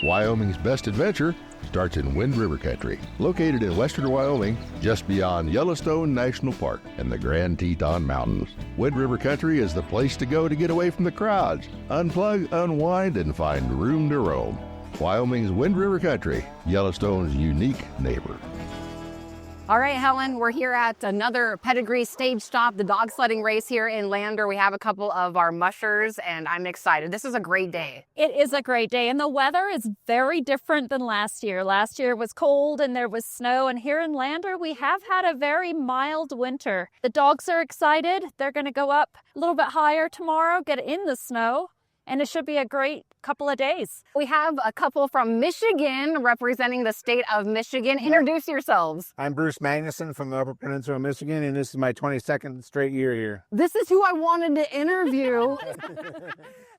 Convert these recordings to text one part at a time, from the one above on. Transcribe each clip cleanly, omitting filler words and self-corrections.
Wyoming's best adventure starts in Wind River Country, located in western Wyoming, just beyond Yellowstone National Park and the Grand Teton Mountains. Wind River Country is the place to go to get away from the crowds, unplug, unwind, and find room to roam. Wyoming's Wind River Country, Yellowstone's unique neighbor. All right, Helen, we're here at another Pedigree stage stop, the dog sledding race here in Lander. We have a couple of our mushers, and I'm excited. This is a great day. It is a great day, and the weather is very different than last year. Last year was cold and there was snow, and here in Lander, we have had a very mild winter. The dogs are excited. They're going to go up a little bit higher tomorrow, get in the snow, and it should be a great couple of days. We have a couple from Michigan representing the state of Michigan. Introduce yourselves. I'm Bruce Magnuson from the Upper Peninsula of Michigan, and this is my 22nd straight year here. This is who I wanted to interview.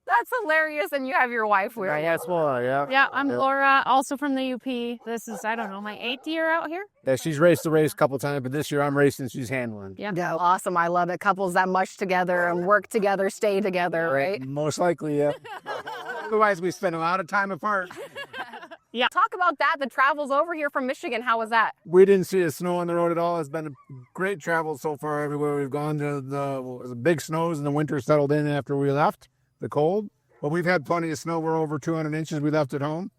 That's hilarious, and you have your wife with you. Yes, well, yeah. Yeah, I'm Laura, also from the UP. This is, I don't know, my 8th year out here. Yeah, she's raced the race a couple times, but this year I'm racing, she's handling. Yeah. Yeah, awesome. I love it. Couples that mush together and work together, stay together, right? Most likely, yeah. Otherwise, we spend a lot of time apart. Yeah. Talk about that. The travels over here from Michigan. How was that? We didn't see the snow on the road at all. It's been a great travel so far everywhere we've gone. The big snows and the winter settled in after we left, the cold. But we've had plenty of snow. We're over 200 inches we left at home.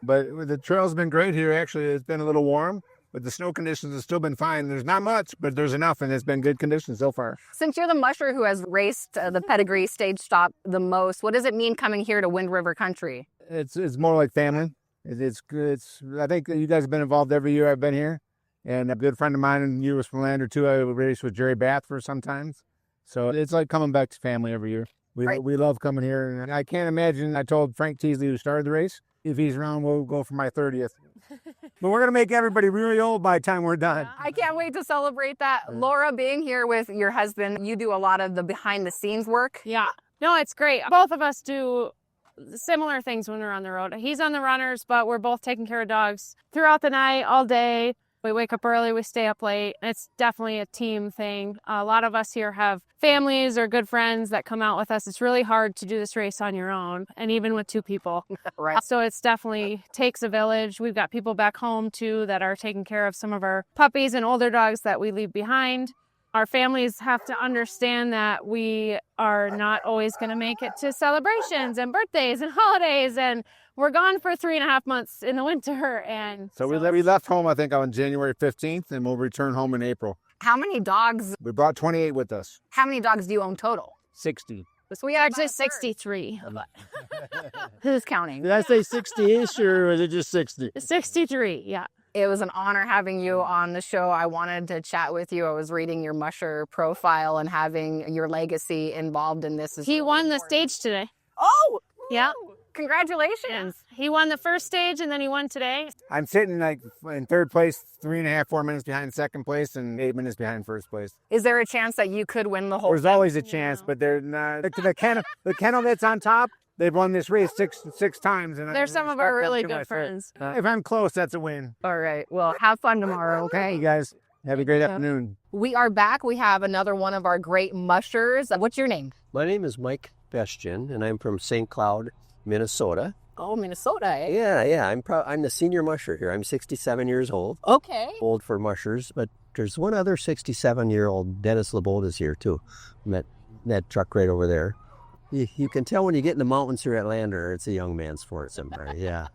But the trail's been great here. Actually, it's been a little warm, but the snow conditions have still been fine. There's not much, but there's enough, and it's been good conditions so far. Since you're the musher who has raced the Pedigree stage stop the most, what does it mean coming here to Wind River Country? It's more like family. It's good. I think that you guys have been involved every year I've been here. And a good friend of mine, and you was from Lander too. I raced with Jerry Bath for sometimes. So it's like coming back to family every year. We love coming here. And I can't imagine, I told Frank Teasley, who started the race, if he's around, we'll go for my 30th. But we're going to make everybody really old by the time we're done. I can't wait to celebrate that. Laura, being here with your husband, you do a lot of the behind-the-scenes work. Yeah. No, it's great. Both of us do similar things when we're on the road. He's on the runners, but we're both taking care of dogs throughout the night, all day. We wake up early, we stay up late. It's definitely a team thing. A lot of us here have families or good friends that come out with us. It's really hard to do this race on your own, and even with two people. Right. So it's definitely takes a village. We've got people back home too that are taking care of some of our puppies and older dogs that we leave behind. Our families have to understand that we are not always going to make it to celebrations and birthdays and holidays, and we're gone for 3.5 months in the winter. And so we left home, I think, on January 15th, and we'll return home in April. How many dogs? We brought 28 with us. How many dogs do you own total? 60. So we have actually 63. Who's counting? Did I say 60-ish or was it just 60? 63, yeah. It was an honor having you on the show. I wanted to chat with you. I was reading your musher profile, and having your legacy involved in this. He won the stage today. Oh! Yeah. Congratulations. He won the first stage, and then he won today. I'm sitting like in third place, 3.5, 4 minutes behind second place, and 8 minutes behind first place. Is there a chance that you could win the whole There's thing? always a chance, but they're not. The kennel that's on top, they've won this race six times. And They're some of our really good friends. If I'm close, that's a win. All right. Well, have fun tomorrow, okay? Hey, you guys. Have a great afternoon. We are back. We have another one of our great mushers. What's your name? My name is Mike Bestian, and I'm from St. Cloud, Minnesota. Oh, Minnesota, eh? Yeah. I'm the senior musher here. I'm 67 years old. Okay. Old for mushers, but there's one other 67-year-old, Dennis LeBold is here too. That truck right over there. You can tell when you get in the mountains here at Lander, it's a young man's sport somewhere. Yeah.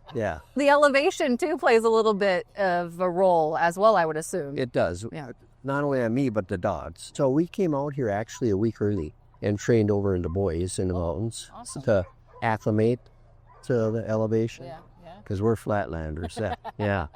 The elevation, too, plays a little bit of a role as well, I would assume. It does. Yeah. Not only on me, but the dogs. So we came out here actually a week early and trained over in the boys in the mountains to acclimate to the elevation. Yeah. Because we're flatlanders. Yeah.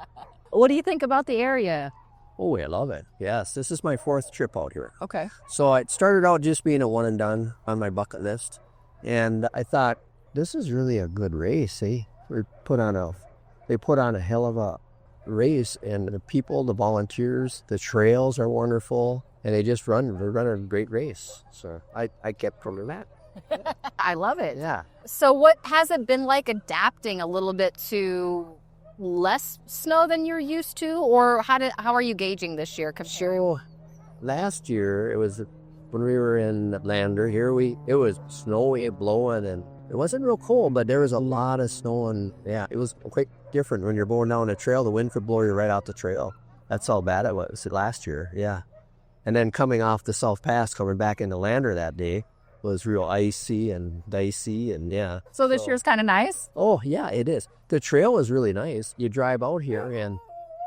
What do you think about the area? Oh, I love it. Yes, this is my 4th trip out here. Okay. So it started out just being a one and done on my bucket list. And I thought, this is really a good race, eh? They put on a hell of a race, and the people, the volunteers, the trails are wonderful, and they run a great race. So I kept coming back. I love it. Yeah. So what has it been like adapting a little bit to less snow than you're used to, or how are you gauging this year? So last year it was when we were in Lander here. It was snowy, blowing, and It wasn't real cold, but there was a lot of snow, and yeah, it was quite different when you're going down the trail. The wind could blow you right out the trail. That's how bad it was last year, yeah. And then coming off the South Pass, coming back into Lander that day was real icy and dicey, and yeah. So this year's kind of nice? Oh, yeah, it is. The trail is really nice. You drive out here, and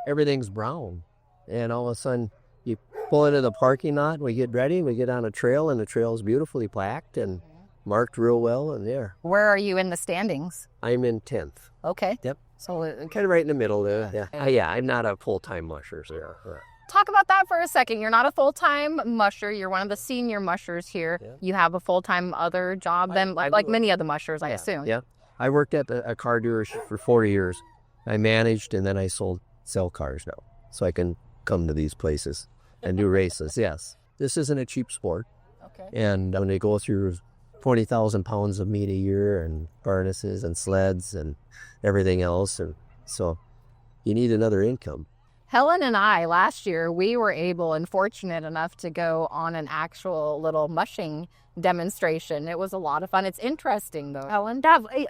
everything's brown. And all of a sudden, you pull into the parking lot, we get ready, we get on a trail, and the trail is beautifully plaqued and marked real well, and there. Where are you in the standings? I'm in 10th. Okay. Yep. So Kind of right in the middle there. Yeah. Yeah, I'm not a full-time musher. So yeah. talk about that for a second. You're not a full-time musher. You're one of the senior mushers here. Yeah. You have a full-time other job than like many of the mushers, I assume. Yeah. I worked at a car dealership for 40 years. I managed, and then I sell cars now. So I can come to these places and do races, yes. This isn't a cheap sport. Okay. And when they go through 20,000 pounds of meat a year and harnesses and sleds and everything else, and so you need another income. Helen and I, last year, we were able and fortunate enough to go on an actual little mushing demonstration. It was a lot of fun. It's interesting, though. Helen?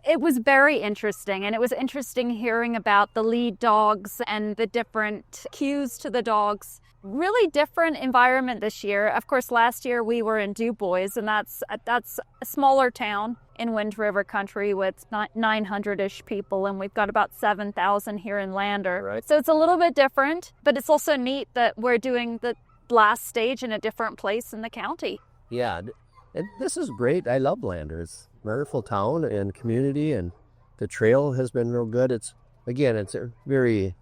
It was very interesting, and it was interesting hearing about the lead dogs and the different cues to the dogs. Really different environment this year. Of course, last year we were in DuBois, and that's a smaller town in Wind River country with 900-ish people, and we've got about 7,000 here in Lander. Right. So it's a little bit different, but it's also neat that we're doing the last stage in a different place in the county. Yeah, and this is great. I love Lander. It's a wonderful town and community, and the trail has been real good. It's very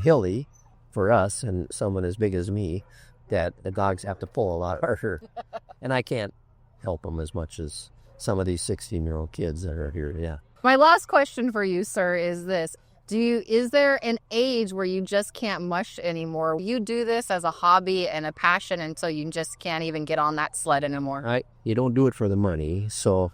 hilly for us and someone as big as me, that the dogs have to pull a lot harder. And I can't help them as much as some of these 16-year-old kids that are here, yeah. My last question for you, sir, is this. Is there an age where you just can't mush anymore? You do this as a hobby and a passion until you just can't even get on that sled anymore. You don't do it for the money, so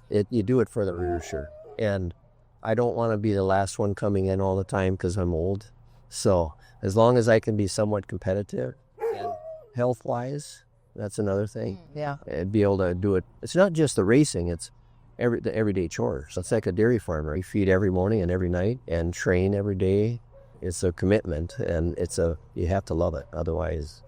you do it for the rearsure. And I don't want to be the last one coming in all the time because I'm old. So as long as I can be somewhat competitive and health-wise, that's another thing. Yeah. And be able to do it. It's not just the racing, it's the everyday chores. So it's like a dairy farmer. You feed every morning and every night and train every day. It's a commitment, and you have to love it. Otherwise,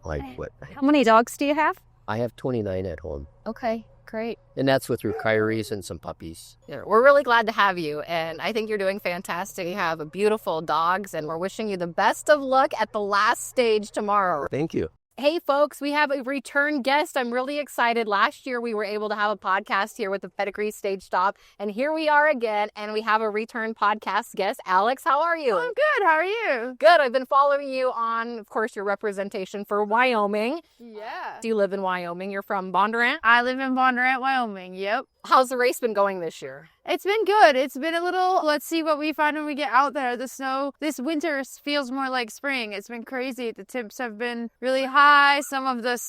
what? How many dogs do you have? I have 29 at home. Okay, great. And that's with retirees and some puppies. Yeah, we're really glad to have you, and I think you're doing fantastic. You have beautiful dogs, and we're wishing you the best of luck at the last stage tomorrow. Thank you. Hey folks, we have a return guest. I'm really excited. Last year we were able to have a podcast here with the Pedigree Stage Stop, and here we are again, and we have a return podcast guest. Alex, how are you? I'm good. How are you? Good. I've been following you on, of course, your representation for Wyoming. Yeah. Do you live in Wyoming? You're from Bondurant? I live in Bondurant, Wyoming. Yep. How's the race been going this year? It's been good. It's been a little, let's see what we find when we get out there. The snow, this winter feels more like spring. It's been crazy. The temps have been really high. Some of the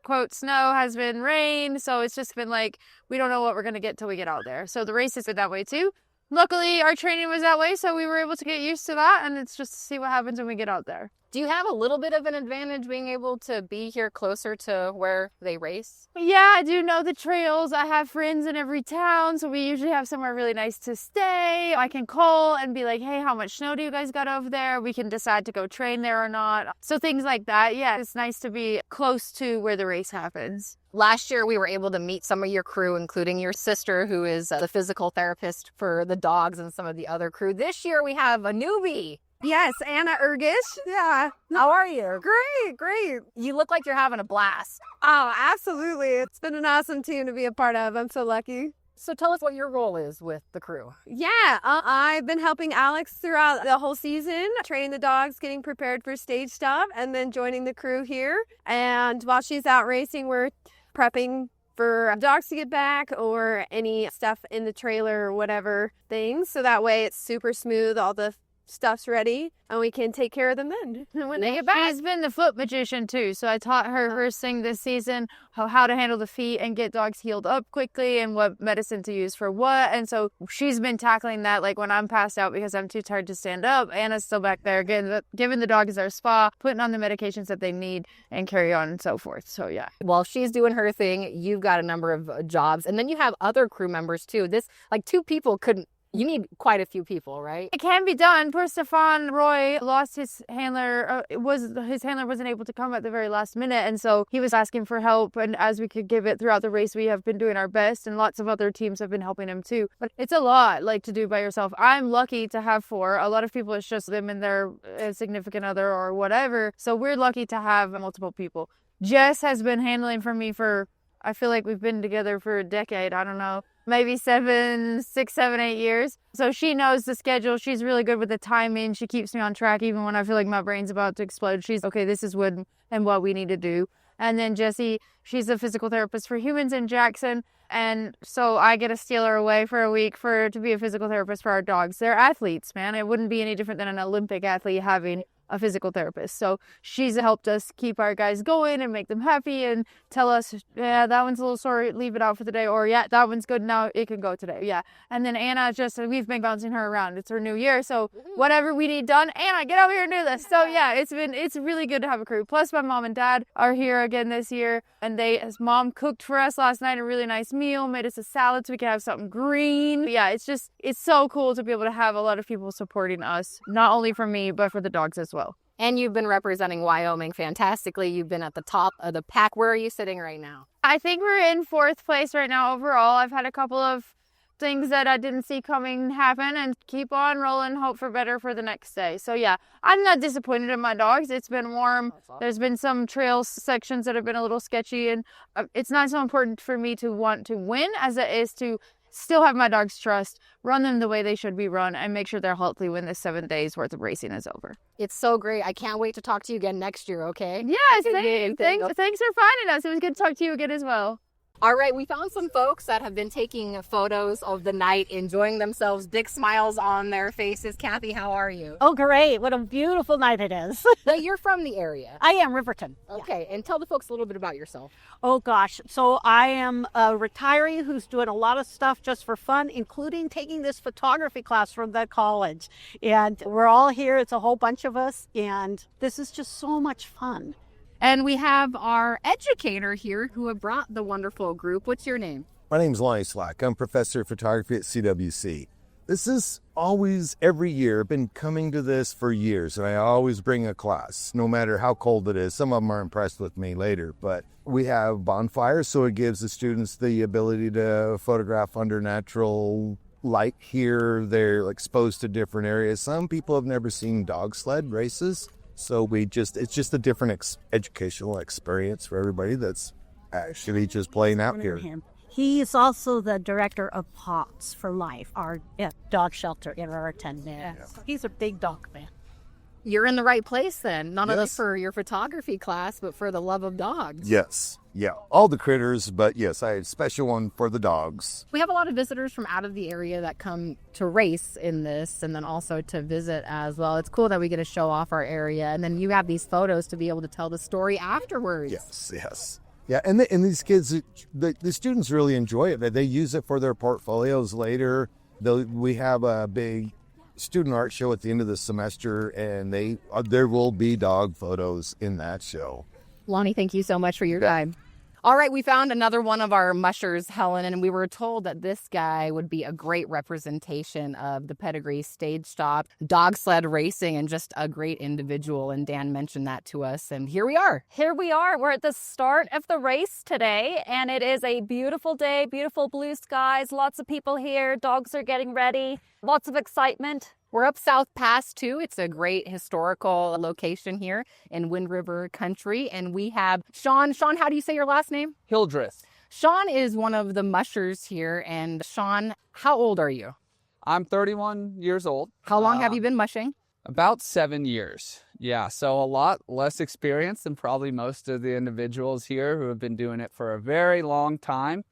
quote snow has been rain. So it's just been like, we don't know what we're going to get till we get out there. So the race has been that way too. Luckily, our training was that way, so we were able to get used to that, and it's just to see what happens when we get out there. Do you have a little bit of an advantage being able to be here closer to where they race? Yeah, I do know the trails. I have friends in every town, so we usually have somewhere really nice to stay. I can call and be like, hey, how much snow do you guys got over there? We can decide to go train there or not. So things like that. Yeah, it's nice to be close to where the race happens. Last year, we were able to meet some of your crew, including your sister, who is the physical therapist for the dogs and some of the other crew. This year, we have a newbie. Yes, Anna Ergish. Yeah. How are you? Great. You look like you're having a blast. Oh, absolutely. It's been an awesome team to be a part of. I'm so lucky. So tell us what your role is with the crew. Yeah, I've been helping Alex throughout the whole season, training the dogs, getting prepared for stage stop, and then joining the crew here. And while she's out racing, we're prepping for dogs to get back or any stuff in the trailer or whatever things. So that way it's super smooth. All the stuff's ready and we can take care of them then when they get back. She's been the foot magician too, so I taught her first thing this season how to handle the feet and get dogs healed up quickly and what medicine to use for what. And so she's been tackling that, like when I'm passed out because I'm too tired to stand up, Anna's still back there giving the dogs their spa, putting on the medications that they need, and carry on and so forth. So yeah. While she's doing her thing, you've got a number of jobs, and then you have other crew members too. This, like, 2 people couldn't. You need quite a few people, right? It can be done. Poor Stefan Roy lost his handler. His handler wasn't able to come at the very last minute, and so he was asking for help. And as we could give it throughout the race, we have been doing our best, and lots of other teams have been helping him too. But it's a lot, like, to do by yourself. I'm lucky to have 4. A lot of people, it's just them and their significant other or whatever. So we're lucky to have multiple people. Jess has been handling for me for, I feel like we've been together for a decade. I don't know. Maybe 6, 7, 8 years. So she knows the schedule. She's really good with the timing. She keeps me on track even when I feel like my brain's about to explode. She's, okay, this is what we need to do. And then Jessie, she's a physical therapist for humans in Jackson. And so I get to steal her away for a week to be a physical therapist for our dogs. They're athletes, man. It wouldn't be any different than an Olympic athlete having a physical therapist. So she's helped us keep our guys going and make them happy and tell us, yeah, that one's a little sore, leave it out for the day, or yeah, that one's good, now it can go today. Yeah. And then Anna, we've been bouncing her around. It's her new year, so whatever we need done, Anna, get over here and do this. So yeah, it's really good to have a crew. Plus my mom and dad are here again this year, and his mom cooked for us last night a really nice meal, made us a salad so we could have something green. Yeah, it's so cool to be able to have a lot of people supporting us, not only for me, but for the dogs as well. And you've been representing Wyoming fantastically. You've been at the top of the pack. Where are you sitting right now? I think we're in 4th place right now overall. I've had a couple of things that I didn't see coming happen, and keep on rolling, hope for better for the next day. So yeah, I'm not disappointed in my dogs. It's been warm. There's been some trail sections that have been a little sketchy, and it's not so important for me to want to win as it is to still have my dogs' trust, run them the way they should be run, and make sure they're healthy when this 7 days worth of racing is over. It's so great. I can't wait to talk to you again next year, okay? Yes, thanks for finding us. It was good to talk to you again as well. All right, we found some folks that have been taking photos of the night, enjoying themselves, big smiles on their faces. Kathy, how are you? Oh, great. What a beautiful night it is. So you're from the area? I am, Riverton. Okay, and tell the folks a little bit about yourself. Oh, gosh. So I am a retiree who's doing a lot of stuff just for fun, including taking this photography class from the college. And we're all here. It's a whole bunch of us, and this is just so much fun. And we have our educator here who have brought the wonderful group. What's your name? My name's Lonnie Slack. I'm professor of photography at CWC. This is always, every year, been coming to this for years, and I always bring a class, no matter how cold it is. Some of them are impressed with me later, but we have bonfires, so it gives the students the ability to photograph under natural light here. They're exposed to different areas. Some people have never seen dog sled races. So it's just a different educational experience for everybody that's actually just playing out here. He is also the director of Pots for Life, our dog shelter in Raritan. Yes. He's a big dog fan. You're in the right place then, not only for your photography class, but for the love of dogs. Yes. Yeah, all the critters, but yes, I had a special one for the dogs. We have a lot of visitors from out of the area that come to race in this and then also to visit as well. It's cool that we get to show off our area, and then you have these photos to be able to tell the story afterwards. Yes. Yeah, and these kids, the students really enjoy it. They use it for their portfolios later. We have a big student art show at the end of the semester, and there will be dog photos in that show. Lonnie, thank you so much for your time. All right, we found another one of our mushers, Helen, and we were told that this guy would be a great representation of the Pedigree stage stop, dog sled racing, and just a great individual. And Dan mentioned that to us, and here we are. Here we are. We're at the start of the race today, and it is a beautiful day, beautiful blue skies, lots of people here, dogs are getting ready, lots of excitement. We're up South Pass, too. It's a great historical location here in Wind River Country. And we have Sean. Sean, how do you say your last name? Hildreth. Sean is one of the mushers here. And Sean, how old are you? I'm 31 years old. How long have you been mushing? About 7 years. Yeah, so a lot less experience than probably most of the individuals here who have been doing it for a very long time.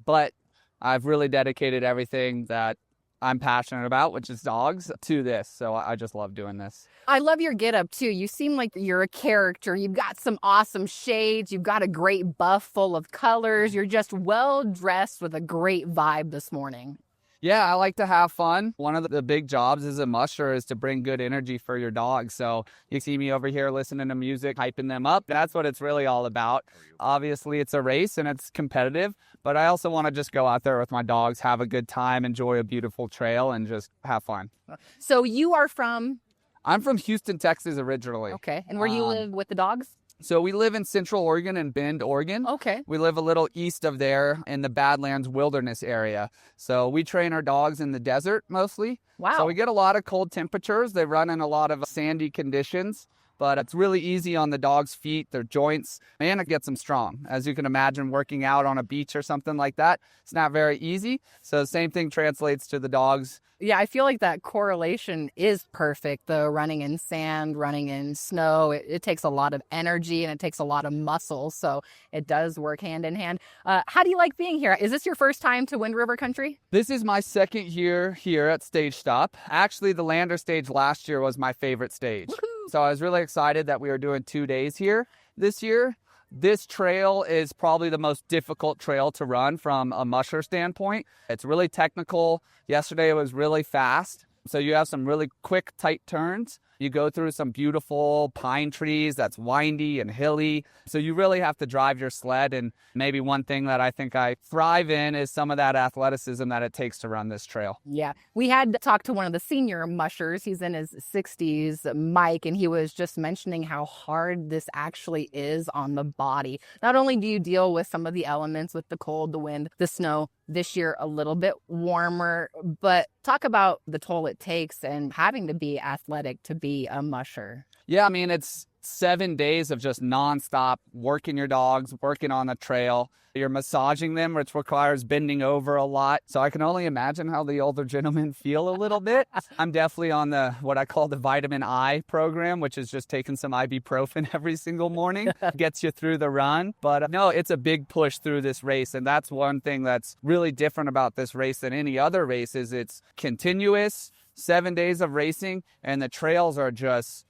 But I've really dedicated everything that I'm passionate about, which is dogs, to this. So I just love doing this. I love your get up too. You seem like you're a character. You've got some awesome shades. You've got a great buff full of colors. You're just well dressed with a great vibe this morning. Yeah, I like to have fun. One of the big jobs as a musher is to bring good energy for your dogs. So you see me over here listening to music, hyping them up. That's what it's really all about. Obviously, it's a race and it's competitive, but I also want to just go out there with my dogs, have a good time, enjoy a beautiful trail, and just have fun. So you are from? I'm from Houston, Texas originally. Okay. And where you live with the dogs? So we live in Central Oregon and Bend, Oregon. Okay. We live a little east of there in the Badlands Wilderness area. So we train our dogs in the desert mostly. Wow. So we get a lot of cold temperatures. They run in a lot of sandy conditions, but it's really easy on the dog's feet, their joints, and it gets them strong. As you can imagine, working out on a beach or something like that, it's not very easy. So the same thing translates to the dogs. Yeah, I feel like that correlation is perfect. The running in sand, running in snow, it takes a lot of energy and it takes a lot of muscle. So it does work hand in hand. How do you like being here? Is this your first time to Wind River Country? This is my second year here at Stage Stop. Actually, the Lander stage last year was my favorite stage. Woo-hoo. So I was really excited that we were doing 2 days here this year. This trail is probably the most difficult trail to run from a musher standpoint. It's really technical. Yesterday it was really fast. So you have some really quick, tight turns. You go through some beautiful pine trees that's windy and hilly. So you really have to drive your sled. And maybe one thing that I think I thrive in is some of that athleticism that it takes to run this trail. Yeah. We had talked to one of the senior mushers. He's in his 60s, Mike, and he was just mentioning how hard this actually is on the body. Not only do you deal with some of the elements with the cold, the wind, the snow, this year a little bit warmer, but talk about the toll it takes and having to be athletic to be a musher. Yeah, I mean, it's 7 days of just nonstop working your dogs, working on the trail. You're massaging them, which requires bending over a lot. So I can only imagine how the older gentlemen feel a little bit. I'm definitely on the what I call the vitamin I program, which is just taking some ibuprofen every single morning. Gets you through the run. But no, it's a big push through this race. And that's one thing that's really different about this race than any other race is it's continuous, 7 days of racing, and the trails are just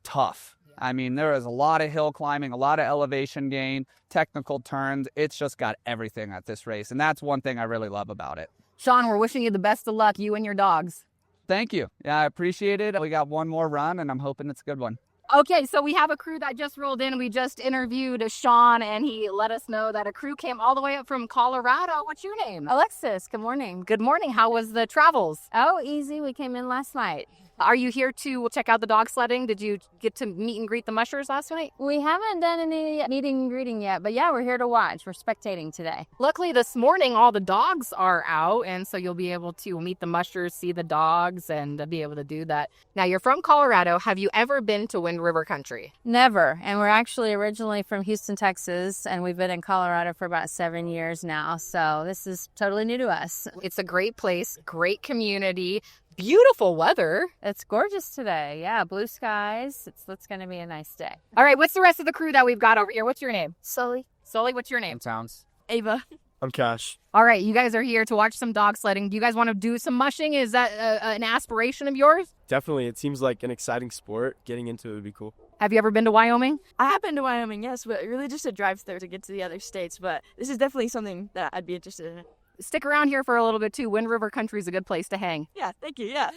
tough. I mean, there is a lot of hill climbing, a lot of elevation gain, technical turns. It's just got everything at this race. And that's one thing I really love about it. Sean, we're wishing you the best of luck, you and your dogs. Thank you. Yeah, I appreciate it. We got one more run, and I'm hoping it's a good one. Okay, so we have a crew that just rolled in. We just interviewed Sean, and he let us know that a crew came all the way up from Colorado. What's your name? Alexis, good morning. Good morning. How was the travels? Oh, easy. We came in last night. Are you here to check out the dog sledding? Did you get to meet and greet the mushers last night? We haven't done any meeting and greeting yet, but yeah, we're here to watch. We're spectating today. Luckily, this morning, all the dogs are out, and so you'll be able to meet the mushers, see the dogs, and be able to do that. Now, you're from Colorado. Have you ever been to Wind River Country? Never. And we're actually originally from Houston, Texas, and we've been in Colorado for about 7 years now. So this is totally new to us. It's a great place, great community. Beautiful weather. It's gorgeous today. Yeah, blue skies. It's going to be a nice day. All right, what's the rest of the crew that we've got over here? What's your name? Sully. Sully, what's your name? Towns. Ava. I'm Cash. All right, you guys are here to watch some dog sledding. Do you guys want to do some mushing? Is that an aspiration of yours? Definitely. It seems like an exciting sport. Getting into it would be cool. Have you ever been to Wyoming? I have been to Wyoming, yes, but really just a drive there to get to the other states. But this is definitely something that I'd be interested in. Stick around here for a little bit, too. Wind River Country is a good place to hang. Yeah, thank you, yeah.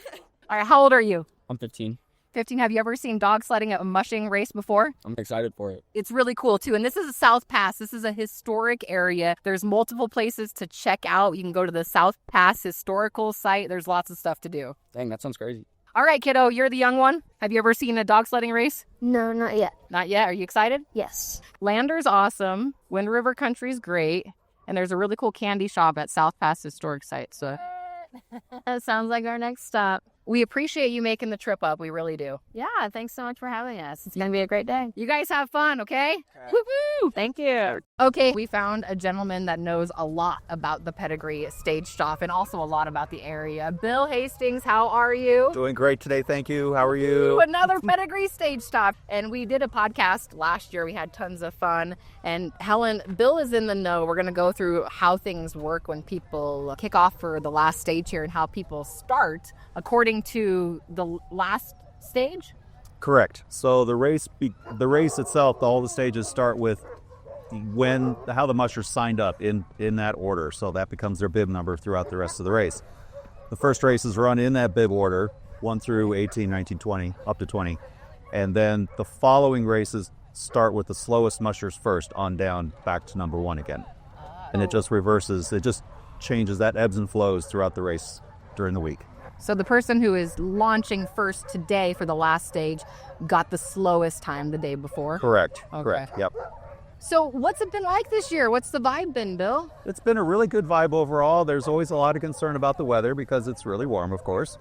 All right, how old are you? I'm 15. 15. Have you ever seen dog sledding at a mushing race before? I'm excited for it. It's really cool, too. And this is a South Pass. This is a historic area. There's multiple places to check out. You can go to the South Pass historical site. There's lots of stuff to do. Dang, that sounds crazy. All right, kiddo, you're the young one. Have you ever seen a dog sledding race? No, not yet. Not yet. Are you excited? Yes. Lander's awesome. Wind River Country's great. And there's a really cool candy shop at South Pass Historic Site. So That sounds like our next stop. We appreciate you making the trip up. We really do. Yeah, thanks so much for having us. It's going to be a great day. You guys have fun, okay? Woo-hoo! Thank you. Okay, we found a gentleman that knows a lot about the Pedigree stage stop and also a lot about the area. Bill Hastings, how are you? Doing great today, thank you. How are you? Ooh, another Pedigree stage stop. And we did a podcast last year. We had tons of fun. And Helen, Bill is in the know. We're going to go through how things work when people kick off for the last stage here and how people start according to the last stage? Correct. So the race itself, all the stages start with how the mushers signed up in that order. So that becomes their bib number throughout the rest of the race. The first race is run in that bib order, 1 through 18, 19, 20, up to 20. And then the following races start with the slowest mushers first on down back to number 1 again. And it just reverses, it just changes, that ebbs and flows throughout the race during the week. So the person who is launching first today for the last stage got the slowest time the day before? Correct. Okay. Correct. Yep. So what's it been like this year? What's the vibe been, Bill? It's been a really good vibe overall. There's always a lot of concern about the weather because it's really warm, of course.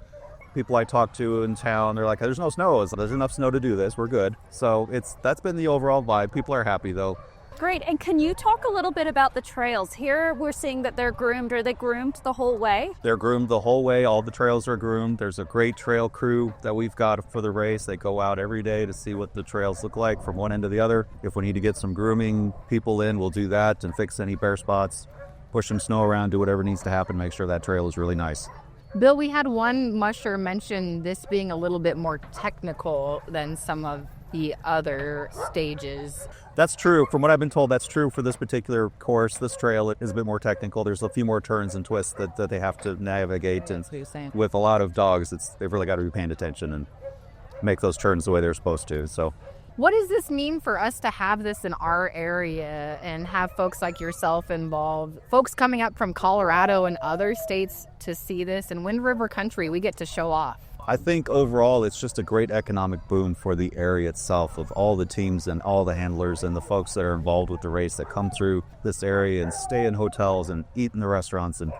People I talk to in town, they're like, there's no snow. There's enough snow to do this. We're good. So that's been the overall vibe. People are happy, though. Great. And can you talk a little bit about the trails? Here we're seeing that they're groomed. Are they groomed the whole way? They're groomed the whole way. All the trails are groomed. There's a great trail crew that we've got for the race. They go out every day to see what the trails look like from one end to the other. If we need to get some grooming people in, we'll do that and fix any bare spots, push some snow around, do whatever needs to happen, make sure that trail is really nice. Bill, we had one musher mention this being a little bit more technical than some of the other stages. That's true. From what I've been told, that's true for this particular course. This trail is a bit more technical. There's a few more turns and twists that they have to navigate. And with a lot of dogs, they've really got to be paying attention and make those turns the way they're supposed to. So, what does this mean for us to have this in our area and have folks like yourself involved? Folks coming up from Colorado and other states to see this. In Wind River Country, we get to show off. I think overall it's just a great economic boon for the area itself, of all the teams and all the handlers and the folks that are involved with the race that come through this area and stay in hotels and eat in the restaurants and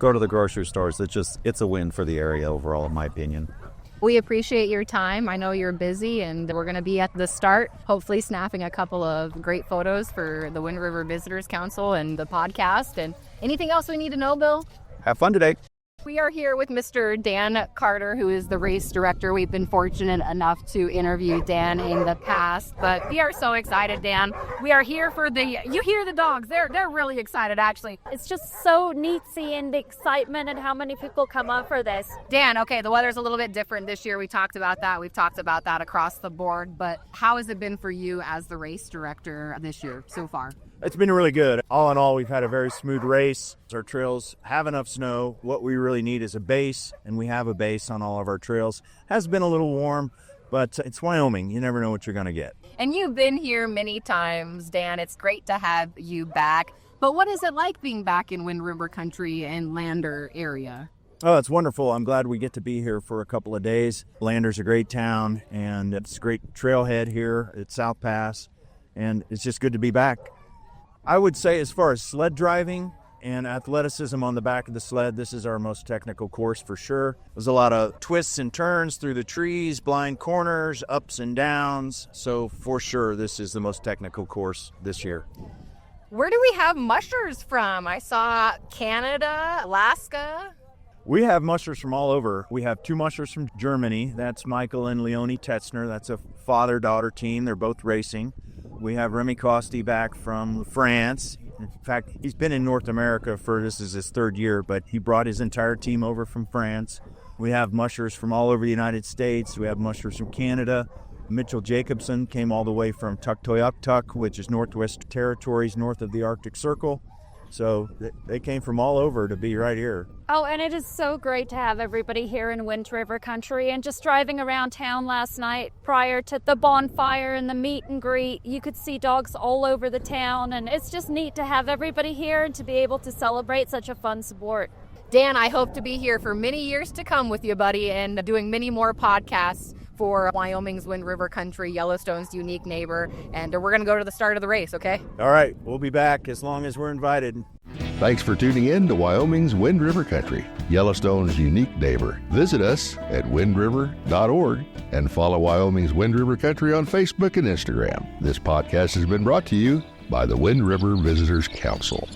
go to the grocery stores. It's a win for the area overall, in my opinion. We appreciate your time. I know you're busy, and we're going to be at the start, hopefully snapping a couple of great photos for the Wind River Visitors Council and the podcast. And anything else we need to know, Bill? Have fun today. We are here with Mr. Dan Carter, who is the race director. We've been fortunate enough to interview Dan in the past, but we are so excited, Dan. We are here for you hear the dogs. They're really excited, actually. It's just so neat seeing the excitement and how many people come up for this. Dan, okay, the weather's a little bit different this year. We talked about that. We've talked about that across the board, but how has it been for you as the race director this year so far? It's been really good. All in all, we've had a very smooth race. Our trails have enough snow. What we really need is a base, and we have a base on all of our trails. Has been a little warm, but it's Wyoming. You never know what you're going to get. And you've been here many times, Dan. It's great to have you back. But what is it like being back in Wind River Country and Lander area? Oh, it's wonderful. I'm glad we get to be here for a couple of days. Lander's a great town, and it's a great trailhead here at South Pass, and it's just good to be back. I would say as far as sled driving and athleticism on the back of the sled, this is our most technical course for sure. There's a lot of twists and turns through the trees, blind corners, ups and downs. So for sure, this is the most technical course this year. Where do we have mushers from? I saw Canada, Alaska. We have mushers from all over. We have 2 mushers from Germany. That's Michael and Leonie Tetzner. That's a father-daughter team. They're both racing. We have Remy Costi back from France. In fact, he's been in North America this is his 3rd year, but he brought his entire team over from France. We have mushers from all over the United States. We have mushers from Canada. Mitchell Jacobson came all the way from Tuktoyaktuk, which is Northwest Territories north of the Arctic Circle. So they came from all over to be right here. Oh, and it is so great to have everybody here in Wind River Country. And just driving around town last night prior to the bonfire and the meet and greet, you could see dogs all over the town. And it's just neat to have everybody here and to be able to celebrate such a fun sport. Dan, I hope to be here for many years to come with you, buddy, and doing many more podcasts for Wyoming's Wind River Country, Yellowstone's unique neighbor. And we're going to go to the start of the race, okay? All right, we'll be back as long as we're invited. Thanks for tuning in to Wyoming's Wind River Country, Yellowstone's unique neighbor. Visit us at windriver.org and follow Wyoming's Wind River Country on Facebook and Instagram. This podcast has been brought to you by the Wind River Visitors Council.